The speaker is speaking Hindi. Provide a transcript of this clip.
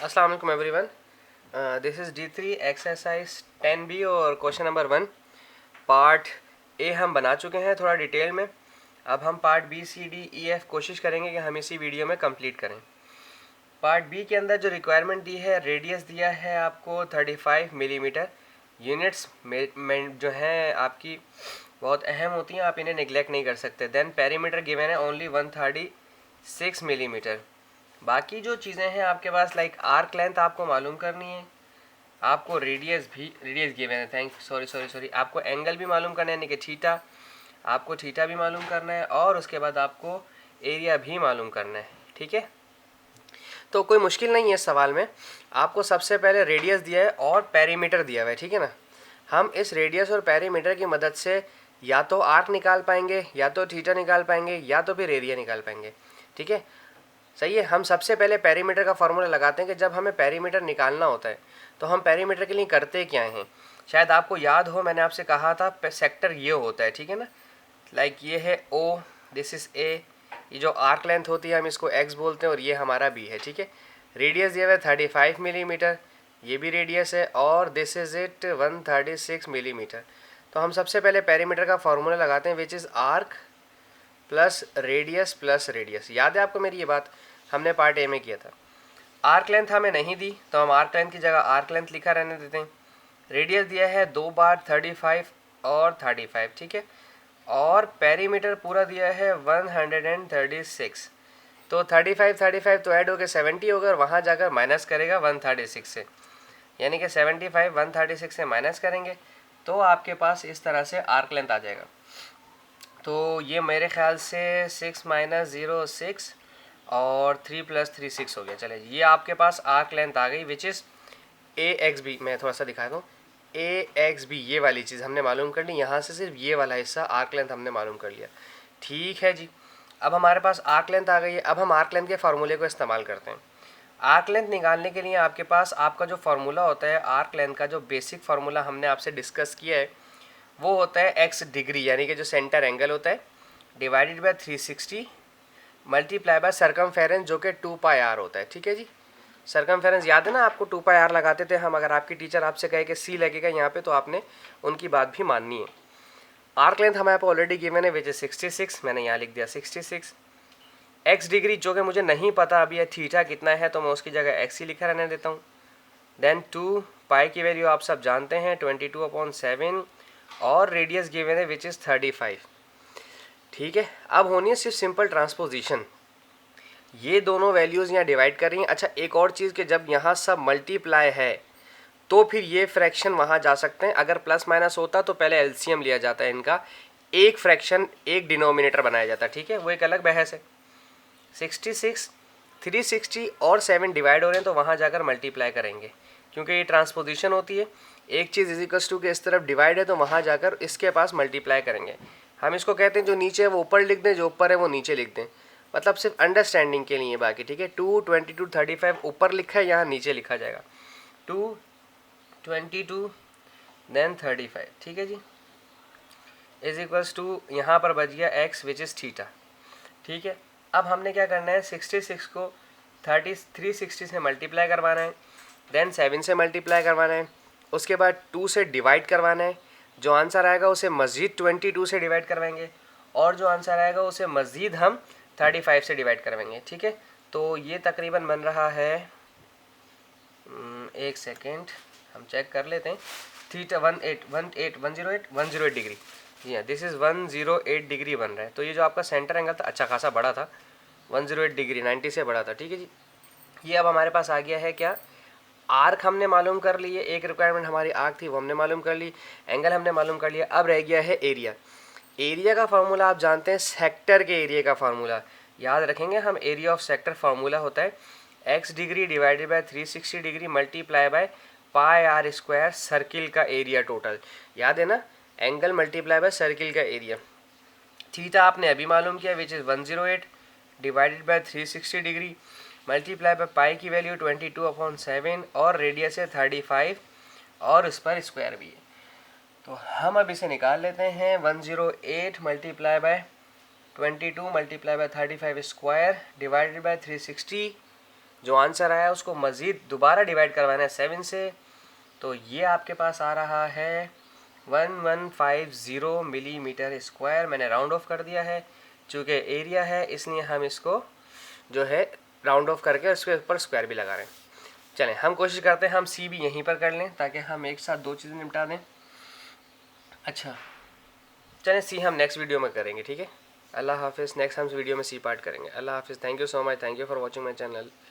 अस्सलाम वालेकुम everyone. This is D3 exercise 10B और क्वेश्चन नंबर 1 पार्ट ए हम बना चुके हैं थोड़ा डिटेल में। अब हम part B C D E F कोशिश करेंगे कि हम इसी वीडियो में कंप्लीट करें। पार्ट बी के अंदर जो रिक्वायरमेंट दी है, रेडियस दिया है आपको 35 मिलीमीटर। यूनिट्स में जो हैं आपकी बहुत अहम होती हैं, आप इन्हें निगलेक्ट नहीं कर सकते। देन पेरीमीटर गिवन है ओनली 136 मिलीमीटर। बाकी जो चीज़ें हैं आपके पास, लाइक आर्क लेंथ आपको मालूम करनी है, आपको रेडियस गिवन है, सॉरी आपको एंगल भी मालूम करना है, यानी कि थीटा, आपको थीटा भी मालूम करना है, और उसके बाद आपको एरिया भी मालूम करना है। ठीक है, तो कोई मुश्किल नहीं है इस सवाल में। आपको सबसे पहले रेडियस दिया है और पेरीमीटर दिया हुआ है, ठीक है ना। हम इस रेडियस और पेरीमीटर की मदद से या तो आर्क निकाल पाएंगे, या तो थीटा निकाल पाएंगे, या तो फिर एरिया निकाल पाएंगे। ठीक है, सही है। हम सबसे पहले पेरीमीटर का फॉर्मूला लगाते हैं कि जब हमें पेरीमीटर निकालना होता है तो हम पेरीमीटर के लिए करते क्या हैं। शायद आपको याद हो, मैंने आपसे कहा था सेक्टर ये होता है, ठीक है ना। लाइक ये है O, दिस इज़ A, ये जो आर्क लेंथ होती है हम इसको X बोलते हैं, और ये हमारा B है। ठीक है, रेडियस दिया हुआ है 35 मिलीमीटर, ये भी रेडियस है, और दिस इज़ इट 136 मिलीमीटर। तो हम सबसे पहले पेरीमीटर का फॉर्मूला लगाते हैं, which is arc plus radius. याद है आपको मेरी ये बात, हमने पार्ट ए में किया था। आर्क लेंथ हमें नहीं दी तो हम आर्क लेंथ की जगह आर्क लेंथ लिखा रहने देते हैं। रेडियस दिया है 2 बार 35 और 35, ठीक है, और पेरीमीटर पूरा दिया है 136। तो 35 तो ऐड होकर 70 होगा, और वहाँ जाकर माइनस करेगा 136 से, यानी कि 75 136 से माइनस करेंगे तो आपके पास इस तरह से आर्क लेंथ आ जाएगा। तो ये मेरे ख्याल से 6 माइनस 0 6 और 3 प्लस 3 6 हो गया। चले, ये आपके पास आर्क लेंथ आ गई, विच इज़ AXB। मैं थोड़ा सा दिखाता हूँ, AXB ये वाली चीज़ हमने मालूम कर ली। यहाँ से सिर्फ ये वाला हिस्सा आर्क लेंथ हमने मालूम कर लिया। ठीक है जी, अब हमारे पास आर्क लेंथ आ गई है। अब हम आर्क लेंथ के फार्मूले को इस्तेमाल करते हैं। आर्क लेंथ निकालने के लिए आपके पास आपका जो फार्मूला होता है, आर्क लेंथ का जो बेसिक फार्मूला हमने आपसे डिस्कस किया है, वो होता है x डिग्री, यानी कि जो सेंटर एंगल होता है, divided by 360 multiply by circumference, जो कि 2πr होता है। ठीक है जी, सरकमफेरेंस याद है ना आपको, 2πr लगाते थे हम। अगर आपकी टीचर आपसे कहे कि c लगेगा यहाँ पे, तो आपने उनकी बात भी माननी है। आर्क लेंथ हमारे पास ऑलरेडी गिवन है, विच इज 66, मैंने यहाँ लिख दिया 66। x डिग्री जो कि मुझे नहीं पता अभी है थीटा कितना है, तो मैं उसकी जगह x ही लिखा रहने देता हूँ। देन 2 पाई की वैल्यू आप सब जानते हैं 22/7, और रेडियस गिवन है विच इज़ 35। ठीक है, अब होनी है सिर्फ सिंपल ट्रांसपोजिशन। ये दोनों वैल्यूज़ यहाँ डिवाइड कर रही हैं। अच्छा, एक और चीज़ कि जब यहाँ सब मल्टीप्लाई है तो फिर ये फ्रैक्शन वहाँ जा सकते हैं। अगर प्लस माइनस होता तो पहले एलसीएम लिया जाता है इनका, एक फ्रैक्शन एक डिनोमिनेटर बनाया जाता है। ठीक है, वो एक अलग बहस है। 66 360 और 7 डिवाइड हो रहे हैं तो वहाँ जाकर मल्टीप्लाई करेंगे, क्योंकि ये ट्रांसपोजिशन होती है। एक चीज़ इजिकल्स टू के इस तरफ डिवाइड है तो वहाँ जाकर इसके पास मल्टीप्लाई करेंगे। हम इसको कहते हैं जो नीचे है वो ऊपर लिख दें, जो ऊपर है वो नीचे लिख दें, मतलब सिर्फ अंडरस्टैंडिंग के लिए बाकी। ठीक है, 222 35 ऊपर लिखा है, यहाँ नीचे लिखा जाएगा 222 देन 35। ठीक है जी, इज इक्वल्स टू यहाँ पर बच गया x विच इज़ थीटा। ठीक है, अब हमने क्या करना है, 66 को 360 से मल्टीप्लाई करवाना है, देन 7 से मल्टीप्लाई करवाना है, उसके बाद 2 से डिवाइड करवाना है। जो आंसर आएगा उसे मज़ीद 22 से डिवाइड करवाएंगे, और जो आंसर आएगा उसे मज़ीद हम 35 से डिवाइड करवाएंगे। ठीक है, तो ये तकरीबन बन रहा है, एक सेकेंड हम चेक कर लेते हैं, थीटा 108 डिग्री। जी हाँ, दिस इज़ 108 डिग्री बन रहा है। तो ये जो आपका सेंटर एंगल था अच्छा खासा बड़ा था, 108 डिग्री 90 से बड़ा था। ठीक है जी, ये अब हमारे पास आ गया है क्या, आर्क हमने मालूम कर ली है, एक रिक्वायरमेंट हमारी आर्क थी वो हमने मालूम कर ली, एंगल हमने मालूम कर लिया। अब रह गया है एरिया। एरिया का फार्मूला आप जानते हैं, सेक्टर के एरिया का फार्मूला याद रखेंगे हम। एरिया ऑफ सेक्टर फार्मूला होता है x degree divided by 360 degree multiply by πr², circle का एरिया टोटल। याद है ना, एंगल मल्टीप्लाई बाय सर्किल का एरिया। थीटा आपने अभी मालूम किया, which is 108 divided by 360 degree multiply by pi की वैल्यू 22/7, और रेडियस है 35, और उस पर स्क्वायर भी है। तो हम अब इसे निकाल लेते हैं, 108 multiply by 22 multiply by 35 square divided by 360, जो आंसर आया उसको मज़ीद दोबारा डिवाइड करवाना है 7 से, तो ये आपके पास आ रहा है 1150 मिलीमीटर स्क्वायर। मैंने राउंड ऑफ कर दिया है, चूँकि एरिया है इसलिए हम इसको जो है राउंड ऑफ करके उसके ऊपर स्क्वायर भी लगा रहे हैं। चलें हम कोशिश करते हैं हम सी भी यहीं पर कर लें ताकि हम एक साथ 2 चीज़ें निपटा दें। अच्छा चलें सी हम नेक्स्ट वीडियो में करेंगे, ठीक है। अल्लाह हाफिज़। नेक्स्ट हम वीडियो में सी पार्ट करेंगे। अल्लाह हाफिज़। Thank you so much. Thank you for watching my channel.